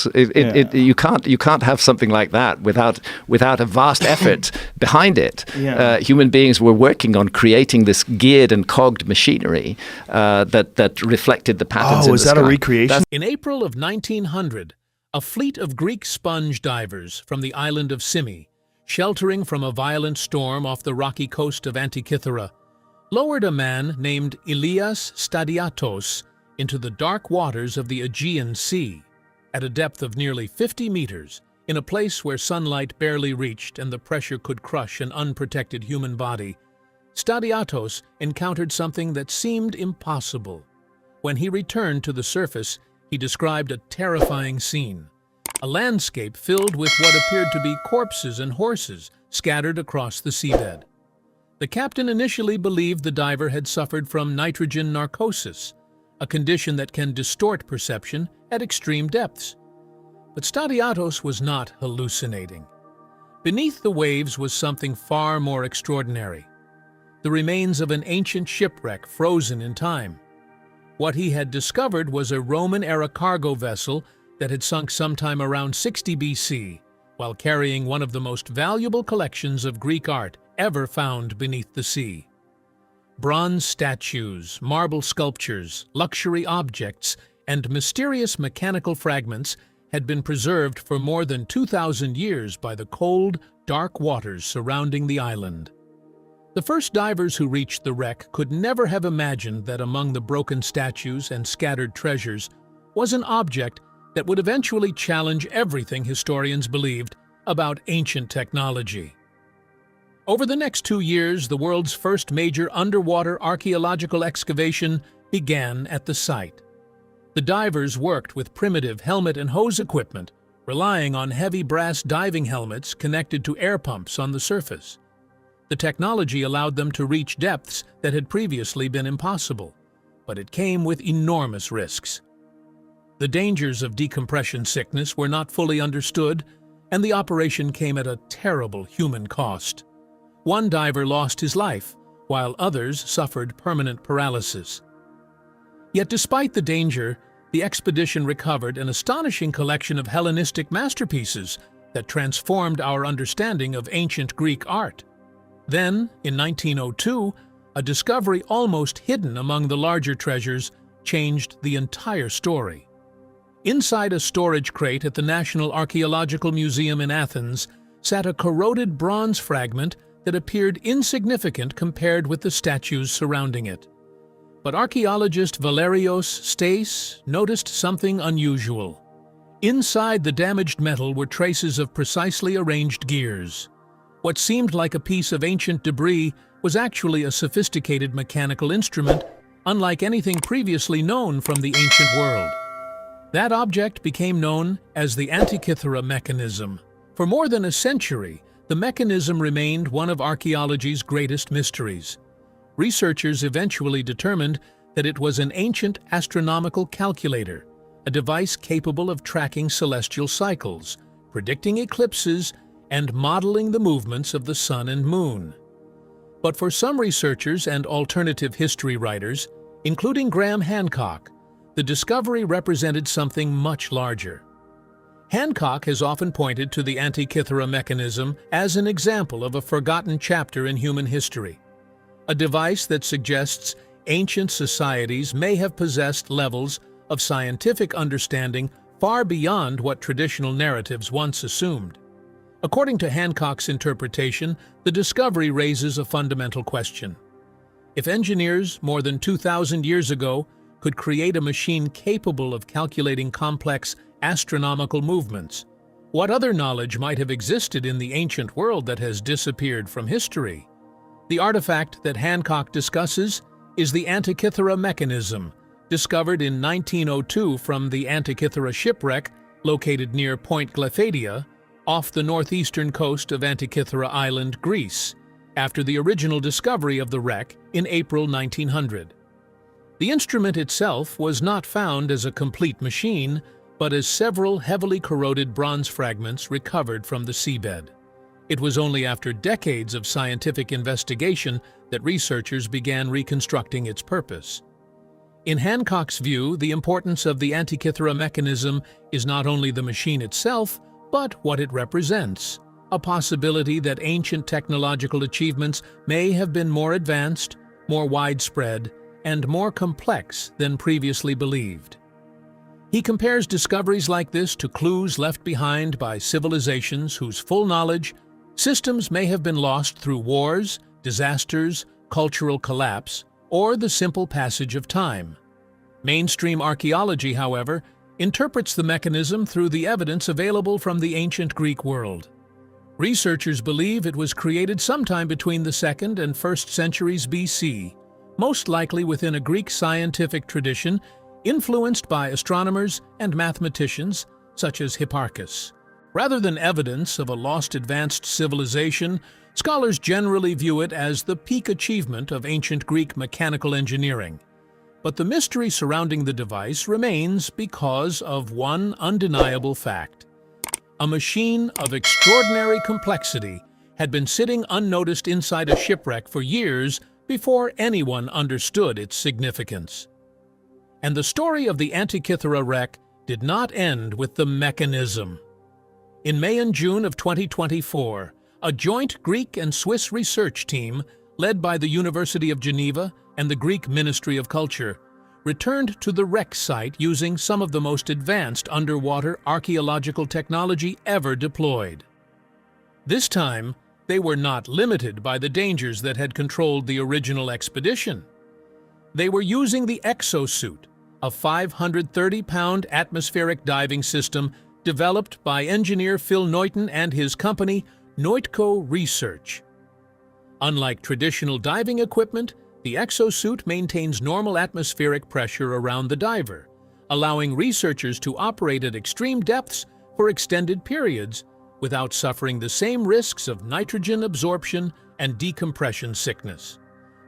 course. You can't have something like that without a vast effort behind it. Yeah. Human beings were working on creating this geared and cogged machinery that reflected the patterns in the sky. Oh, is that a recreation? In April of 1900, a fleet of Greek sponge divers from the island of Symi, sheltering from a violent storm off the rocky coast of Antikythera, lowered a man named Ilias Stadiatos into the dark waters of the Aegean Sea, at a depth of nearly 50 meters, in a place where sunlight barely reached and the pressure could crush an unprotected human body. Stadiatos encountered something that seemed impossible. When he returned to the surface, he described a terrifying scene, a landscape filled with what appeared to be corpses and horses scattered across the seabed. The captain initially believed the diver had suffered from nitrogen narcosis, a condition that can distort perception at extreme depths. But Stadiatos was not hallucinating. Beneath the waves was something far more extraordinary: the remains of an ancient shipwreck frozen in time. What he had discovered was a Roman-era cargo vessel that had sunk sometime around 60 BC, while carrying one of the most valuable collections of Greek art ever found beneath the sea. Bronze statues, marble sculptures, luxury objects, and mysterious mechanical fragments had been preserved for more than 2,000 years by the cold, dark waters surrounding the island. The first divers who reached the wreck could never have imagined that among the broken statues and scattered treasures was an object that would eventually challenge everything historians believed about ancient technology. Over the next 2 years, the world's first major underwater archaeological excavation began at the site. The divers worked with primitive helmet and hose equipment, relying on heavy brass diving helmets connected to air pumps on the surface. The technology allowed them to reach depths that had previously been impossible, but it came with enormous risks. The dangers of decompression sickness were not fully understood, and the operation came at a terrible human cost. One diver lost his life, while others suffered permanent paralysis. Yet despite the danger, the expedition recovered an astonishing collection of Hellenistic masterpieces that transformed our understanding of ancient Greek art. Then, in 1902, a discovery almost hidden among the larger treasures changed the entire story. Inside a storage crate at the National Archaeological Museum in Athens sat a corroded bronze fragment that appeared insignificant compared with the statues surrounding it. But archaeologist Valerios Stais noticed something unusual. Inside the damaged metal were traces of precisely arranged gears. What seemed like a piece of ancient debris was actually a sophisticated mechanical instrument, unlike anything previously known from the ancient world. That object became known as the Antikythera Mechanism. For more than a century, the mechanism remained one of archaeology's greatest mysteries. Researchers eventually determined that it was an ancient astronomical calculator, a device capable of tracking celestial cycles, predicting eclipses, and modeling the movements of the sun and moon. But for some researchers and alternative history writers, including Graham Hancock, the discovery represented something much larger. Hancock has often pointed to the Antikythera Mechanism as an example of a forgotten chapter in human history, a device that suggests ancient societies may have possessed levels of scientific understanding far beyond what traditional narratives once assumed. According to Hancock's interpretation, the discovery raises a fundamental question. If engineers more than 2,000 years ago could create a machine capable of calculating complex astronomical movements, what other knowledge might have existed in the ancient world that has disappeared from history? The artifact that Hancock discusses is the Antikythera Mechanism, discovered in 1902 from the Antikythera Shipwreck located near Point Glyphadia, off the northeastern coast of Antikythera Island, Greece, after the original discovery of the wreck in April 1900. The instrument itself was not found as a complete machine, but as several heavily corroded bronze fragments recovered from the seabed. It was only after decades of scientific investigation that researchers began reconstructing its purpose. In Hancock's view, the importance of the Antikythera mechanism is not only the machine itself, but what it represents, a possibility that ancient technological achievements may have been more advanced, more widespread, and more complex than previously believed. He compares discoveries like this to clues left behind by civilizations whose full knowledge systems may have been lost through wars, disasters, cultural collapse, or the simple passage of time. Mainstream archaeology, however, interprets the mechanism through the evidence available from the ancient Greek world. Researchers believe it was created sometime between the 2nd and 1st centuries BC, most likely within a Greek scientific tradition influenced by astronomers and mathematicians such as Hipparchus. Rather than evidence of a lost advanced civilization, scholars generally view it as the peak achievement of ancient Greek mechanical engineering. But the mystery surrounding the device remains because of one undeniable fact. A machine of extraordinary complexity had been sitting unnoticed inside a shipwreck for years before anyone understood its significance. And the story of the Antikythera wreck did not end with the mechanism. In May and June of 2024, a joint Greek and Swiss research team, led by the University of Geneva and the Greek Ministry of Culture, returned to the wreck site using some of the most advanced underwater archaeological technology ever deployed. This time, they were not limited by the dangers that had controlled the original expedition. They were using the exosuit, a 530-pound atmospheric diving system developed by engineer Phil Neuton and his company, Neutco Research. Unlike traditional diving equipment, the exosuit maintains normal atmospheric pressure around the diver, allowing researchers to operate at extreme depths for extended periods without suffering the same risks of nitrogen absorption and decompression sickness.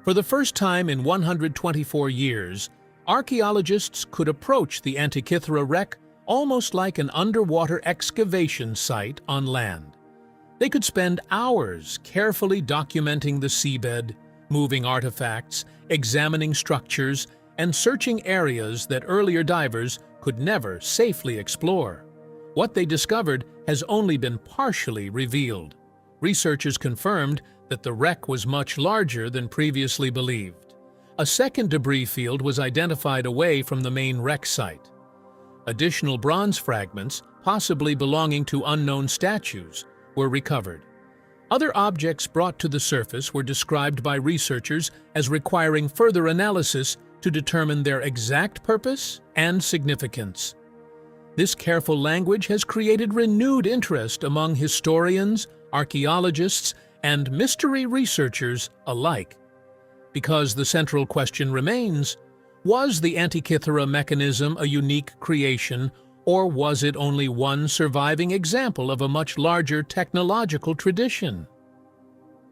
For the first time in 124 years, archaeologists could approach the Antikythera wreck almost like an underwater excavation site on land. They could spend hours carefully documenting the seabed, moving artifacts, examining structures, and searching areas that earlier divers could never safely explore. What they discovered has only been partially revealed. Researchers confirmed that the wreck was much larger than previously believed. A second debris field was identified away from the main wreck site. Additional bronze fragments, possibly belonging to unknown statues, were recovered. Other objects brought to the surface were described by researchers as requiring further analysis to determine their exact purpose and significance. This careful language has created renewed interest among historians, archaeologists, and mystery researchers alike. Because the central question remains, was the Antikythera mechanism a unique creation, or was it only one surviving example of a much larger technological tradition?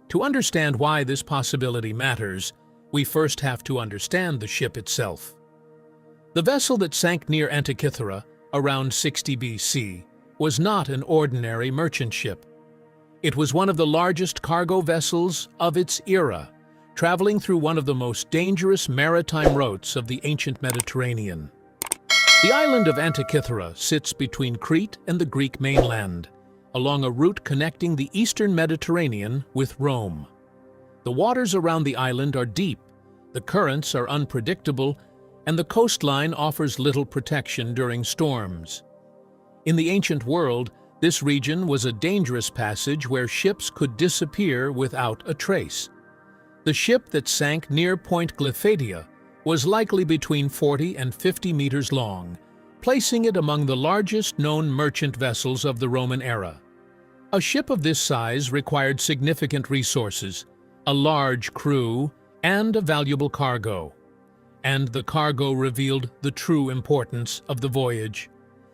To understand why this possibility matters, we first have to understand the ship itself. The vessel that sank near Antikythera, around 60 BC, was not an ordinary merchant ship. It was one of the largest cargo vessels of its era, traveling through one of the most dangerous maritime routes of the ancient Mediterranean. The island of Antikythera sits between Crete and the Greek mainland, along a route connecting the eastern Mediterranean with Rome. The waters around the island are deep, the currents are unpredictable, and the coastline offers little protection during storms. In the ancient world, this region was a dangerous passage where ships could disappear without a trace. The ship that sank near Point Glyphadia was likely between 40 and 50 meters long, placing it among the largest known merchant vessels of the Roman era. A ship of this size required significant resources, a large crew, and a valuable cargo. And the cargo revealed the true importance of the voyage.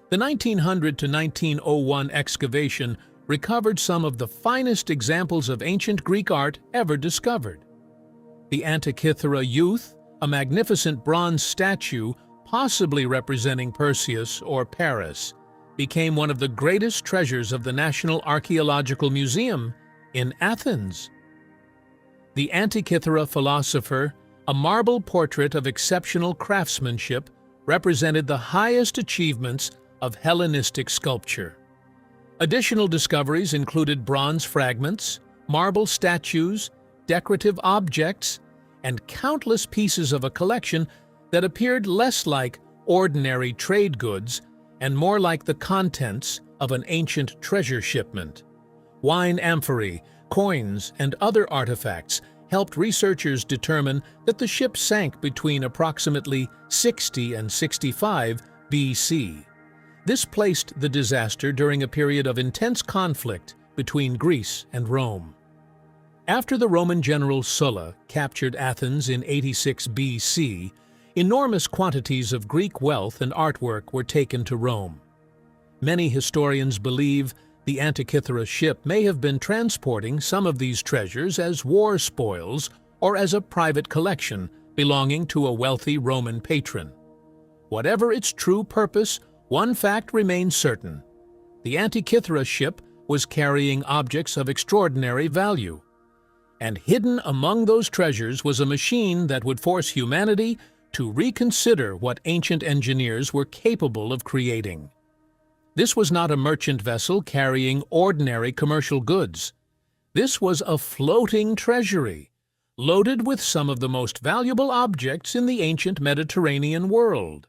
The 1900 to 1901 excavation recovered some of the finest examples of ancient Greek art ever discovered. The Antikythera Youth, a magnificent bronze statue possibly representing Perseus or Paris, became one of the greatest treasures of the National Archaeological Museum in Athens. The Antikythera philosopher, A marble portrait of exceptional craftsmanship represented the highest achievements of Hellenistic sculpture. Additional discoveries included bronze fragments, marble statues, decorative objects, and countless pieces of a collection that appeared less like ordinary trade goods and more like the contents of an ancient treasure shipment. Wine amphorae, coins, and other artifacts helped researchers determine that the ship sank between approximately 60 and 65 BC. This placed the disaster during a period of intense conflict between Greece and Rome. After the Roman general Sulla captured Athens in 86 BC, enormous quantities of Greek wealth and artwork were taken to Rome. Many historians believe the Antikythera ship may have been transporting some of these treasures as war spoils or as a private collection belonging to a wealthy Roman patron. Whatever its true purpose, one fact remains certain. The Antikythera ship was carrying objects of extraordinary value. And hidden among those treasures was a machine that would force humanity to reconsider what ancient engineers were capable of creating. This was not a merchant vessel carrying ordinary commercial goods. This was a floating treasury, loaded with some of the most valuable objects in the ancient Mediterranean world.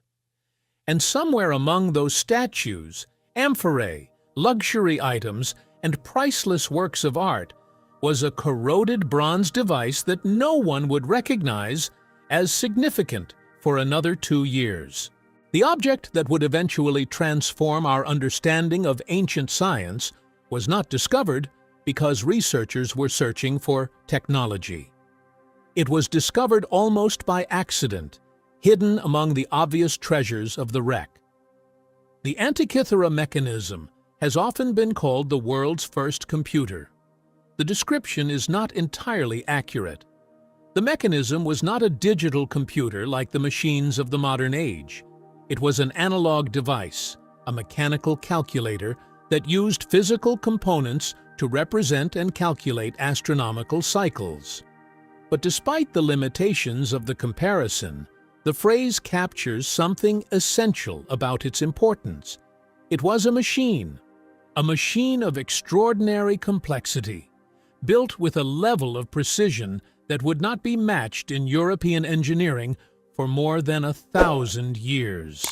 And somewhere among those statues, amphorae, luxury items, and priceless works of art was a corroded bronze device that no one would recognize as significant for another 2 years. The object that would eventually transform our understanding of ancient science was not discovered because researchers were searching for technology. It was discovered almost by accident, hidden among the obvious treasures of the wreck. The Antikythera Mechanism has often been called the world's first computer. The description is not entirely accurate. The mechanism was not a digital computer like the machines of the modern age. It was an analog device, a mechanical calculator that used physical components to represent and calculate astronomical cycles. But despite the limitations of the comparison, the phrase captures something essential about its importance. It was a machine of extraordinary complexity, built with a level of precision that would not be matched in European engineering for more than 1,000 years.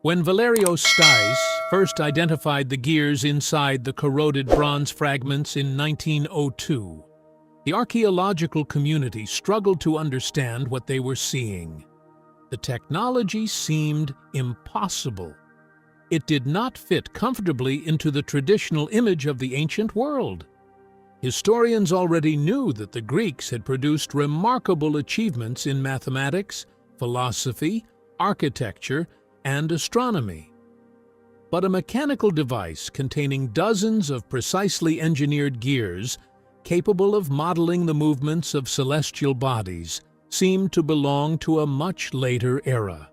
When Valerio Stais first identified the gears inside the corroded bronze fragments in 1902, the archaeological community struggled to understand what they were seeing. The technology seemed impossible. It did not fit comfortably into the traditional image of the ancient world. Historians already knew that the Greeks had produced remarkable achievements in mathematics, philosophy, architecture, and astronomy. But a mechanical device containing dozens of precisely engineered gears, capable of modeling the movements of celestial bodies, seemed to belong to a much later era.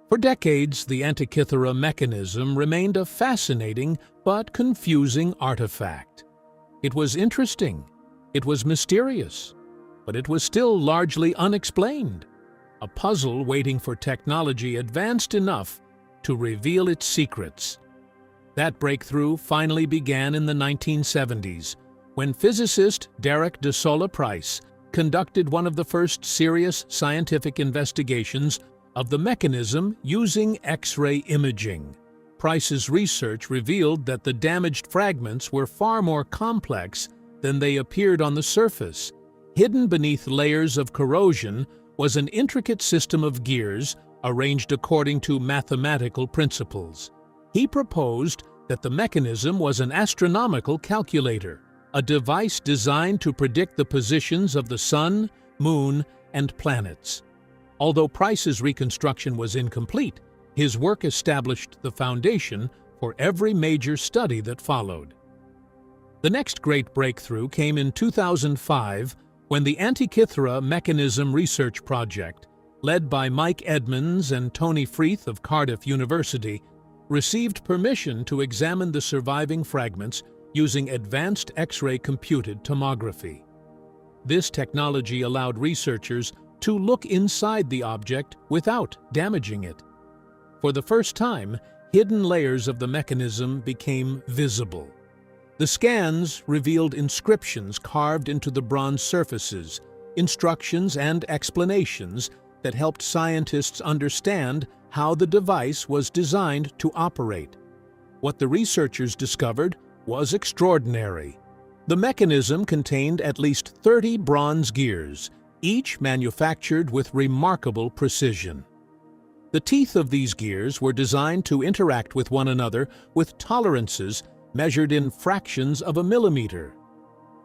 For decades, the Antikythera Mechanism remained a fascinating but confusing artifact. It was interesting, it was mysterious, but it was still largely unexplained, a puzzle waiting for technology advanced enough to reveal its secrets. That breakthrough finally began in the 1970s, when physicist Derek de Solla Price conducted one of the first serious scientific investigations of the mechanism using X-ray imaging. Price's research revealed that the damaged fragments were far more complex than they appeared on the surface. Hidden beneath layers of corrosion was an intricate system of gears arranged according to mathematical principles. He proposed that the mechanism was an astronomical calculator, a device designed to predict the positions of the sun, moon, and planets. Although Price's reconstruction was incomplete, his work established the foundation for every major study that followed. The next great breakthrough came in 2005 when the Antikythera Mechanism Research Project, led by Mike Edmonds and Tony Freeth of Cardiff University, received permission to examine the surviving fragments using advanced X-ray computed tomography. This technology allowed researchers to look inside the object without damaging it. For the first time, hidden layers of the mechanism became visible. The scans revealed inscriptions carved into the bronze surfaces, instructions and explanations that helped scientists understand how the device was designed to operate. What the researchers discovered was extraordinary. The mechanism contained at least 30 bronze gears, each manufactured with remarkable precision. The teeth of these gears were designed to interact with one another with tolerances measured in fractions of a millimeter.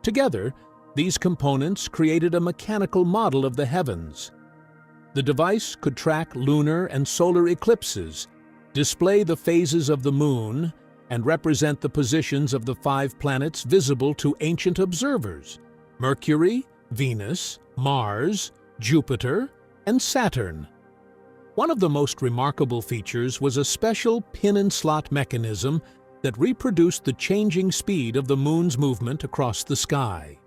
Together, these components created a mechanical model of the heavens. The device could track lunar and solar eclipses, display the phases of the moon, and represent the positions of the 5 planets visible to ancient observers: Mercury, Venus, Mars, Jupiter, and Saturn. One of the most remarkable features was a special pin-and-slot mechanism that reproduced the changing speed of the moon's movement across the sky.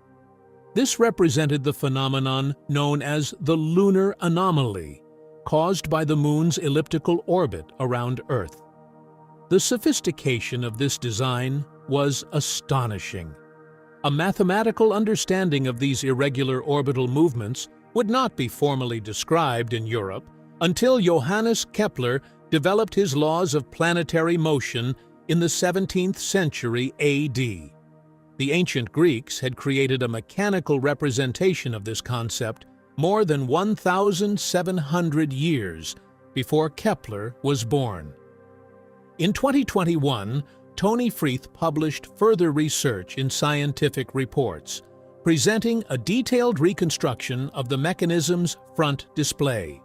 This represented the phenomenon known as the lunar anomaly, caused by the moon's elliptical orbit around Earth. The sophistication of this design was astonishing. A mathematical understanding of these irregular orbital movements would not be formally described in Europe until Johannes Kepler developed his laws of planetary motion in the 17th century AD. The ancient Greeks had created a mechanical representation of this concept more than 1,700 years before Kepler was born. In 2021, Tony Freeth published further research in Scientific Reports, presenting a detailed reconstruction of the mechanism's front display,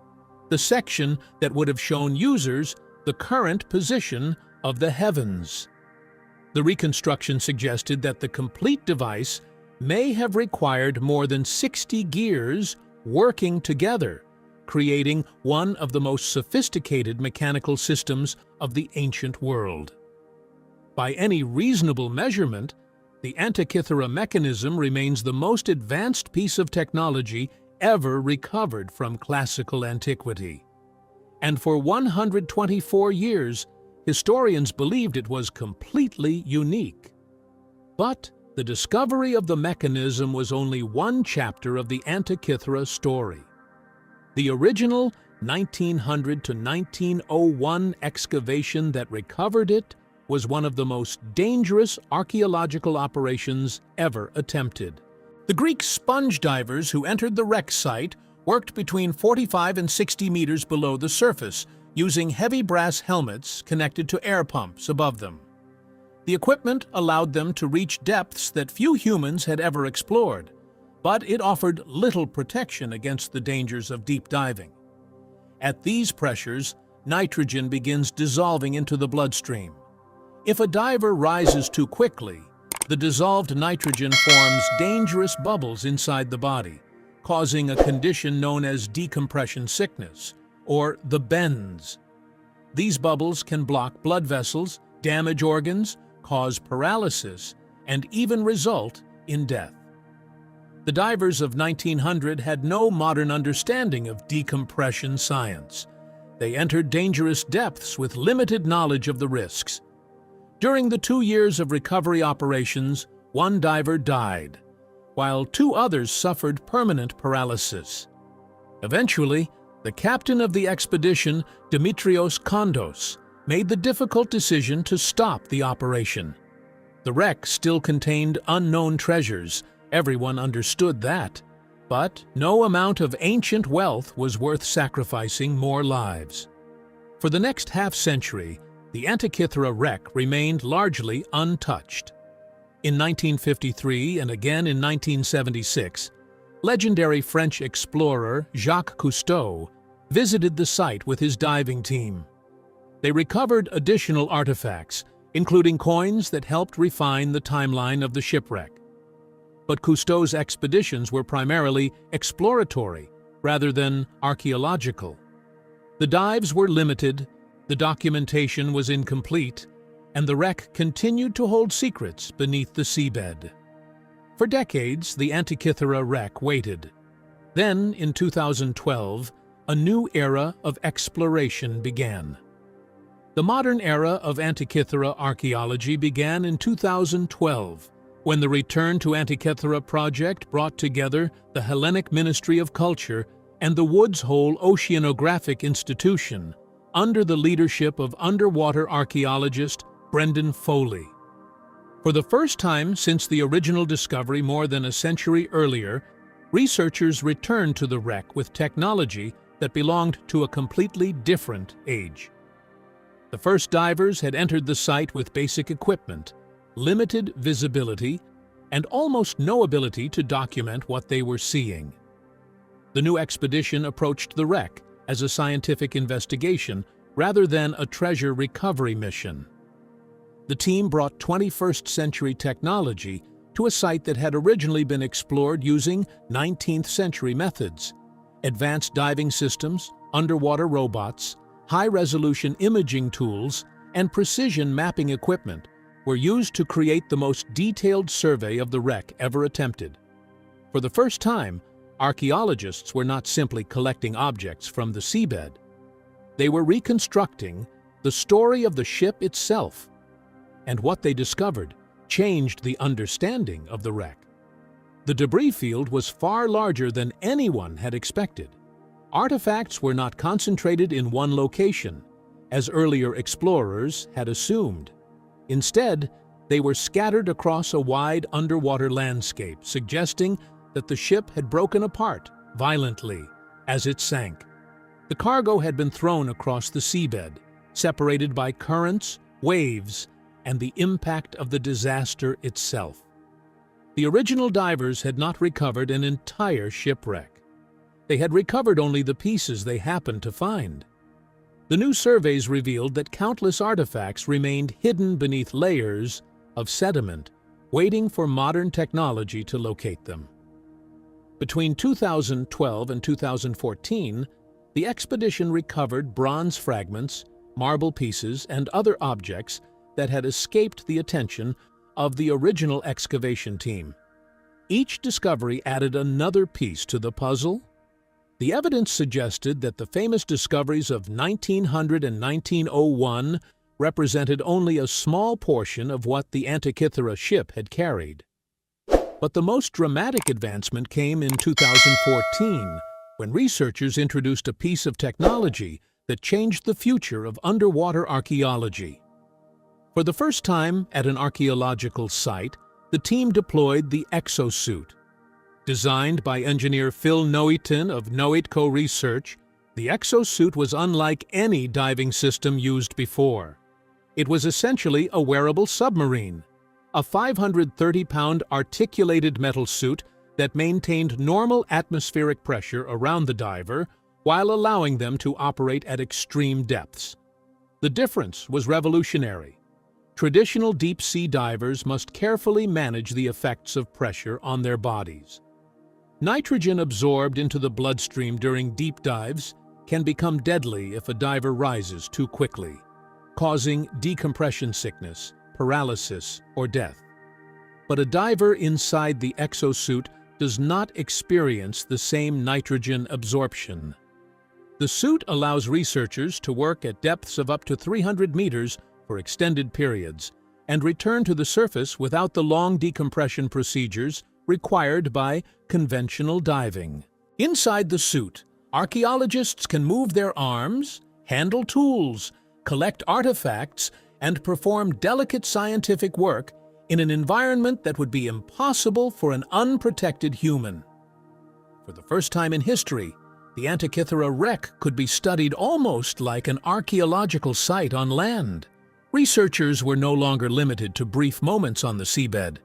the section that would have shown users the current position of the heavens. The reconstruction suggested that the complete device may have required more than 60 gears working together, creating one of the most sophisticated mechanical systems of the ancient world. By any reasonable measurement, the Antikythera Mechanism remains the most advanced piece of technology ever recovered from classical antiquity. And for 124 years, historians believed it was completely unique. But the discovery of the mechanism was only one chapter of the Antikythera story. The original 1900 to 1901 excavation that recovered it was one of the most dangerous archaeological operations ever attempted. The Greek sponge divers who entered the wreck site worked between 45 and 60 meters below the surface, using heavy brass helmets connected to air pumps above them. The equipment allowed them to reach depths that few humans had ever explored, but it offered little protection against the dangers of deep diving. At these pressures, nitrogen begins dissolving into the bloodstream. If a diver rises too quickly, the dissolved nitrogen forms dangerous bubbles inside the body, causing a condition known as decompression sickness, or the bends. These bubbles can block blood vessels, damage organs, cause paralysis, and even result in death. The divers of 1900 had no modern understanding of decompression science. They entered dangerous depths with limited knowledge of the risks. During the 2 years of recovery operations, one diver died, while 2 others suffered permanent paralysis. Eventually, the captain of the expedition, Dimitrios Kondos, made the difficult decision to stop the operation. The wreck still contained unknown treasures, everyone understood that, but no amount of ancient wealth was worth sacrificing more lives. For the next half-century, the Antikythera wreck remained largely untouched. In 1953 and again in 1976, legendary French explorer Jacques Cousteau visited the site with his diving team. They recovered additional artifacts, including coins that helped refine the timeline of the shipwreck. But Cousteau's expeditions were primarily exploratory rather than archaeological. The dives were limited, the documentation was incomplete, and the wreck continued to hold secrets beneath the seabed. For decades, the Antikythera wreck waited. Then, in 2012, a new era of exploration began. The modern era of Antikythera archaeology began in 2012, when the Return to Antikythera project brought together the Hellenic Ministry of Culture and the Woods Hole Oceanographic Institution under the leadership of underwater archaeologist Brendan Foley. For the first time since the original discovery more than a century earlier, researchers returned to the wreck with technology that belonged to a completely different age. The first divers had entered the site with basic equipment, limited visibility, and almost no ability to document what they were seeing. The new expedition approached the wreck as a scientific investigation rather than a treasure recovery mission. The team brought 21st century technology to a site that had originally been explored using 19th century methods. Advanced diving systems, underwater robots, high-resolution imaging tools, and precision mapping equipment were used to create the most detailed survey of the wreck ever attempted. For the first time, archaeologists were not simply collecting objects from the seabed. They were reconstructing the story of the ship itself, and what they discovered changed the understanding of the wreck. The debris field was far larger than anyone had expected. Artifacts were not concentrated in one location, as earlier explorers had assumed. Instead, they were scattered across a wide underwater landscape, suggesting that the ship had broken apart violently as it sank. The cargo had been thrown across the seabed, separated by currents, waves, and the impact of the disaster itself. The original divers had not recovered an entire shipwreck. They had recovered only the pieces they happened to find. The new surveys revealed that countless artifacts remained hidden beneath layers of sediment, waiting for modern technology to locate them. Between 2012 and 2014, the expedition recovered bronze fragments, marble pieces, and other objects that had escaped the attention of the original excavation team. Each discovery added another piece to the puzzle. The evidence suggested that the famous discoveries of 1900 and 1901 represented only a small portion of what the Antikythera ship had carried. But the most dramatic advancement came in 2014, when researchers introduced a piece of technology that changed the future of underwater archaeology. For the first time at an archaeological site, the team deployed the exosuit. Designed by engineer Phil Noeton of Noetco Research, the exosuit was unlike any diving system used before. It was essentially a wearable submarine, a 530-pound articulated metal suit that maintained normal atmospheric pressure around the diver while allowing them to operate at extreme depths. The difference was revolutionary. Traditional deep-sea divers must carefully manage the effects of pressure on their bodies. Nitrogen absorbed into the bloodstream during deep dives can become deadly if a diver rises too quickly, causing decompression sickness, paralysis, or death. But a diver inside the exosuit does not experience the same nitrogen absorption. The suit allows researchers to work at depths of up to 300 meters for extended periods and return to the surface without the long decompression procedures required by conventional diving. Inside the suit, archaeologists can move their arms, handle tools, collect artifacts, and perform delicate scientific work in an environment that would be impossible for an unprotected human. For the first time in history, the Antikythera wreck could be studied almost like an archaeological site on land. Researchers were no longer limited to brief moments on the seabed.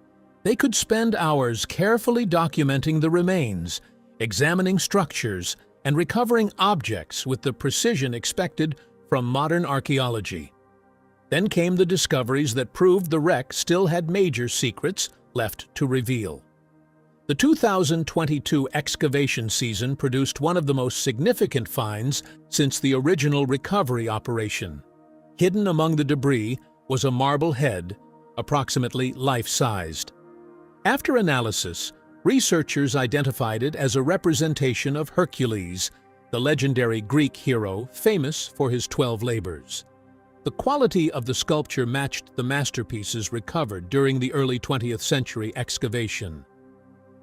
They could spend hours carefully documenting the remains, examining structures, and recovering objects with the precision expected from modern archaeology. Then came the discoveries that proved the wreck still had major secrets left to reveal. The 2022 excavation season produced one of the most significant finds since the original recovery operation. Hidden among the debris was a marble head, approximately life-sized. After analysis, Researchers identified it as a representation of Hercules, the legendary Greek hero famous for his 12 labors. The quality of the sculpture matched the masterpieces recovered during the early 20th century excavation.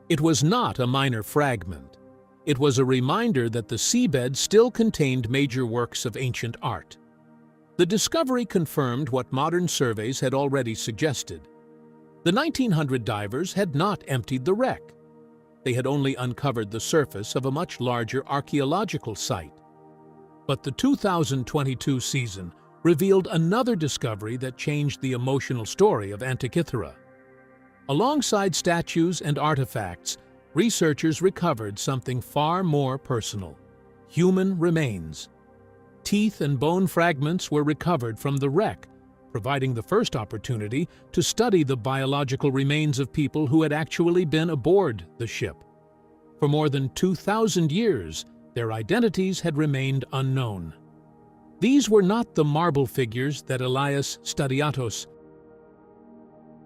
It was not a minor fragment. It was a reminder that the seabed still contained major works of ancient art. The discovery confirmed what modern surveys had already suggested. The 1900 divers had not emptied the wreck. They had only uncovered the surface of a much larger archaeological site. But the 2022 season revealed another discovery that changed the emotional story of Antikythera. Alongside statues and artifacts, researchers recovered something far more personal: human remains. Teeth and bone fragments were recovered from the wreck, providing the first opportunity to study the biological remains of people who had actually been aboard the ship. For more than 2,000 years, their identities had remained unknown. These were not the marble figures that Elias Stadiatos